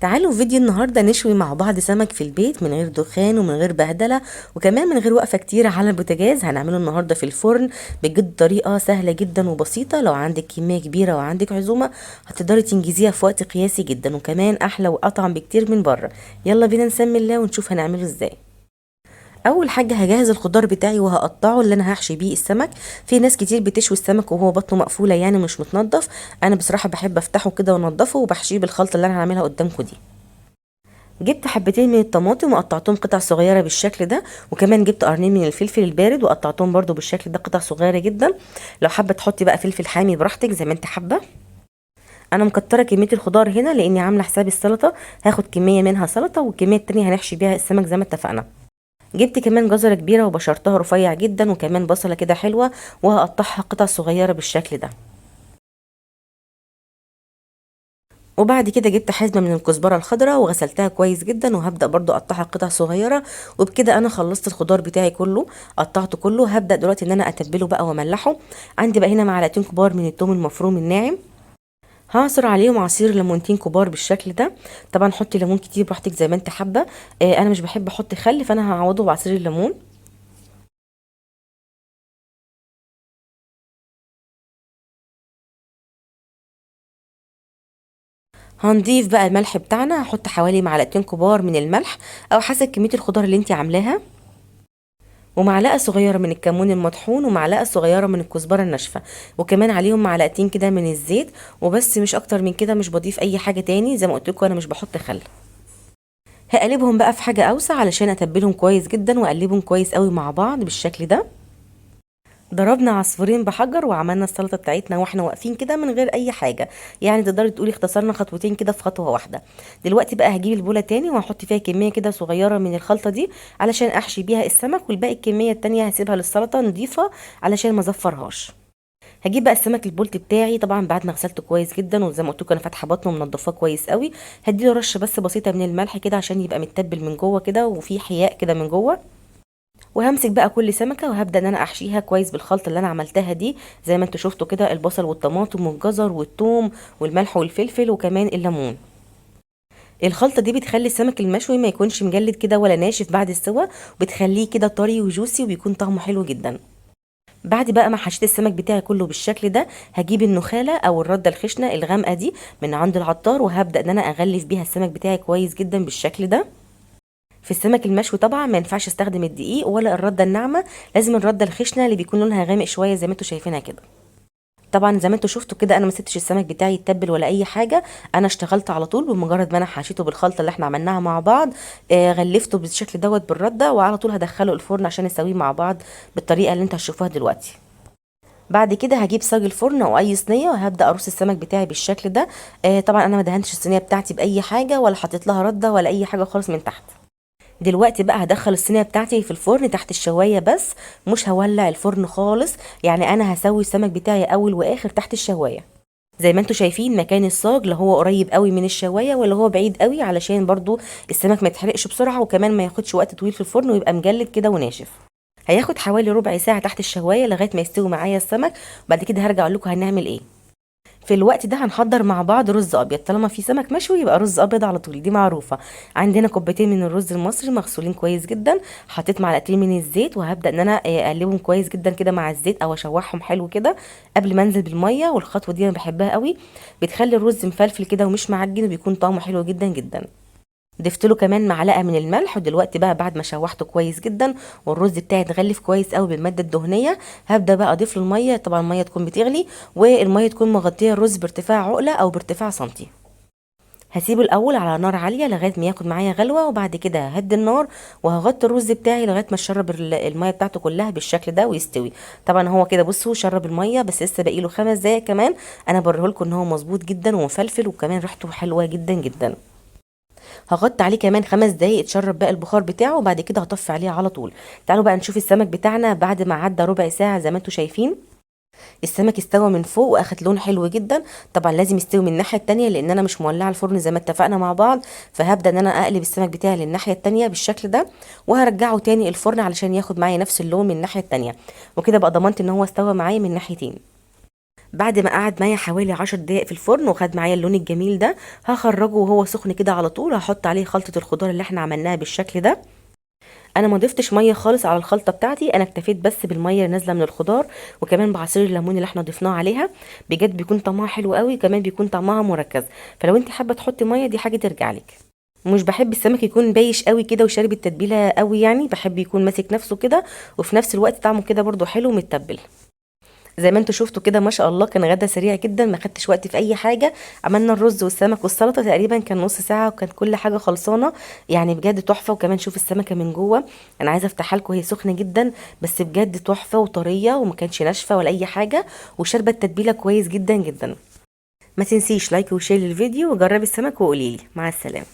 تعالوا في فيديو النهارده نشوي مع بعض سمك في البيت من غير دخان ومن غير بهدله، وكمان من غير وقفه كتير على البوتاجاز. هنعمله النهارده في الفرن بجد طريقه سهله جدا وبسيطه. لو عندك كميه كبيره وعندك عزومه هتقدري تنجزيها في وقت قياسي جدا، وكمان احلى واطعم بكتير من بره. يلا بينا نسمي الله ونشوف هنعمله ازاي. اول حاجه هجهز الخضار بتاعي وهقطعه اللي انا هحشي بيه السمك. في ناس كتير بتشوي السمك وهو بطنه مقفوله يعني مش متنضف. انا بصراحه بحب افتحه كده وانضفه وبحشيه بالخلطه اللي انا هعملها قدامكم دي. جبت حبتين من الطماطم وقطعتهم قطع صغيره بالشكل ده، وكمان جبت قرنين من الفلفل البارد وقطعتهم برضو بالشكل ده قطع صغيره جدا. لو حابه تحطي بقى فلفل حامي براحتك زي ما انت حابه. انا مكتره كميه الخضار هنا لاني عامله حساب السلطه، هاخد كميه منها سلطه والكميه التانية هنحشي بيها السمك زي ما اتفقنا. جبت كمان جزره كبيره وبشرتها رفيع جدا، وكمان بصله كده حلوه وهقطعها قطع صغيره بالشكل ده. وبعد كده جبت حزمه من الكزبره الخضراء وغسلتها كويس جدا، وهبدا برضو اقطعها قطع صغيره. وبكده انا خلصت الخضار بتاعي كله، قطعته كله. هبدا دلوقتي ان انا اتبله بقى واملحه. عندي بقى هنا معلقتين كبار من الثوم المفروم الناعم، هعصر عليهم عصير ليمونتين كبار بالشكل ده. طبعا حطي ليمون كتير براحتك زي ما انت حابه. انا مش بحب احط خل فانا هعوضه بعصير الليمون. هنضيف بقى الملح بتاعنا، هحط حوالي معلقتين كبار من الملح او حسب كميه الخضار اللي انت عاملاها، ومعلقه صغيره من الكمون المطحون ومعلقه صغيره من الكزبره الناشفه، وكمان عليهم معلقتين كده من الزيت. وبس مش اكتر من كده، مش بضيف اي حاجه تاني. زي ما قلت لكم انا مش بحط خل. هقلبهم بقى في حاجه اوسع علشان اتبلهم كويس جدا واقلبهم كويس قوي مع بعض بالشكل ده. ضربنا عصفورين بحجر وعملنا السلطه بتاعتنا واحنا واقفين كده من غير اي حاجه. يعني تقدري تقولي اختصرنا خطوتين كده في خطوه واحده. دلوقتي بقى هجيب البوله تاني وهحط فيها كميه كده صغيره من الخلطه دي علشان احشي بيها السمك، والباقي الكميه التانية هسيبها للسلطه نضيفه علشان ما ازفرهاش. هجيب بقى السمك البولت بتاعي طبعا بعد ما غسلته كويس جدا، وزي ما قلت لكم انا فاتحه بطنه ومنضفاه كويس قوي. هديله رشه بس بسيطه من الملح كده عشان يبقى متبل من جوه كده وفي حياء كده من جوه. وهمسك بقى كل سمكه وهبدا ان انا احشيها كويس بالخلطه اللي انا عملتها دي. زي ما انتوا شفتوا كده البصل والطماطم والجزر والثوم والملح والفلفل وكمان الليمون. الخلطه دي بتخلي السمك المشوي ما يكونش مجلد كده ولا ناشف بعد السوا، وبتخليه كده طري وجوسي وبيكون طعمه حلو جدا. بعد بقى ما حشيت السمك بتاعي كله بالشكل ده، هجيب النخاله او الرده الخشنه الغامقه دي من عند العطار، وهبدا ان انا اغلف بيها السمك بتاعي كويس جدا بالشكل ده. في السمك المشوي طبعا ما ينفعش استخدم الدقيق ولا الرده الناعمه، لازم الرده الخشنه اللي بيكون لونها غامق شويه زي ما انتوا شايفينها كده. طبعا زي ما انتوا شفتوا كده انا ما سبتش السمك بتاعي يتبل ولا اي حاجه. انا اشتغلت على طول بمجرد ما انا حشيته بالخلطه اللي احنا عملناها مع بعض. غلفته بالشكل دوت بالرده، وعلى طول هدخله الفرن عشان نسويه مع بعض بالطريقه اللي انتوا هتشوفوها دلوقتي. بعد كده هجيب صاج الفرن او اي صينيه وهبدا ارص السمك بتاعي بالشكل ده. طبعا انا ما دهنتش الصينيه بتاعتي باي حاجه ولا حطيت لها رده ولا اي حاجه خالص من تحت. دلوقتي بقى هدخل الصينيه بتاعتي في الفرن تحت الشوايه بس، مش هولع الفرن خالص. يعني انا هسوي السمك بتاعي اول واخر تحت الشوايه. زي ما انتوا شايفين مكان الصاج لا هو قريب قوي من الشوايه ولا هو بعيد قوي، علشان برضو السمك ما يتحرقش بسرعه وكمان ما ياخدش وقت طويل في الفرن ويبقى مجلد كده وناشف. هياخد حوالي ربع ساعه تحت الشوايه لغايه ما يستوي معايا السمك. بعد كده هرجع اقول لكم هنعمل ايه. في الوقت ده هنحضر مع بعض رز ابيض. طالما في سمك مشوي يبقى رز ابيض على طول، دي معروفه. عندنا كوبايتين من الرز المصري مغسولين كويس جدا. حطيت معلقتين من الزيت وهبدا ان انا اقلبهم كويس جدا كده مع الزيت او اشوحهم حلو كده قبل ما انزل بالميه. والخطوه دي انا بحبها قوي، بتخلي الرز مفلفل كده ومش معجن وبيكون طعمه حلو جدا جدا. ضفت له كمان معلقه من الملح. ودلوقتي بقى بعد ما شوحته كويس جدا والرز بتاعي اتغلف كويس قوي بالماده الدهنيه، هبدا بقى اضيف له الميه. طبعا الميه تكون بتغلي والميه تكون مغطيه الرز بارتفاع عقله او بارتفاع سنتي. هسيبه الاول على نار عاليه لغايه ما ياخد معايا غلوه، وبعد كده ههدي النار وهغطي الرز بتاعي لغايه ما يشرب الميه بتاعته كلها بالشكل ده ويستوي. طبعا هو كده بصوا شرب الميه بس لسه باقي له 5 دقايق كمان. انا بوريهولكم ان هو مظبوط جدا ومفلفل وكمان ريحته حلوه جدا جدا. هغطي عليه كمان 5 دقايق يتشرب باقي البخار بتاعه، وبعد كده هطفي عليه على طول. تعالوا بقى نشوف السمك بتاعنا بعد ما عدى ربع ساعه. زي ما انتم شايفين السمك استوى من فوق واخد لون حلو جدا. طبعا لازم يستوي من الناحيه التانية لان انا مش مولعه الفرن زي ما اتفقنا مع بعض. فهبدا ان انا اقلب السمك بتاعي للناحيه التانية بالشكل ده، وهرجعه تاني الفرن علشان ياخد معايا نفس اللون من الناحيه التانية. وكده بقى ضمنت ان هو استوى معايا من ناحيتين. بعد ما قعد معايا حوالي 10 دقايق في الفرن وخد معايا اللون الجميل ده، هخرجه وهو سخن كده على طول. هحط عليه خلطة الخضار اللي احنا عملناها بالشكل ده. انا ما ضفتش ميه خالص على الخلطه بتاعتي، انا اكتفيت بس بالميه اللي نازله من الخضار، وكمان بعصير الليمون اللي احنا ضفناه عليها. بجد بيكون طعمها حلو قوي، كمان بيكون طعمها مركز. فلو انت حابه تحطي ميه دي حاجه ترجع لك. مش بحب السمك يكون بايش قوي كده وشارب التتبيله قوي، يعني بحب يكون ماسك نفسه كده، وفي نفس الوقت طعمه كده برضو حلو ومتبل. زي ما انتوا شفتوا كده ما شاء الله، كان غدا سريع جدا، ما خدتش وقت في اي حاجه. عملنا الرز والسمك والسلطه تقريبا كان نص ساعه، وكانت كل حاجه خلصانه. يعني بجد تحفه. وكمان شوف السمكه من جوه، انا عايزه افتحها لكم، هي سخنه جدا بس بجد تحفه وطريه، وما كانش ناشفه ولا اي حاجه، وشاربه التتبيله كويس جدا جدا. ما تنسيش لايك وشير للفيديو، وجربي السمك وقوليلي. مع السلامه.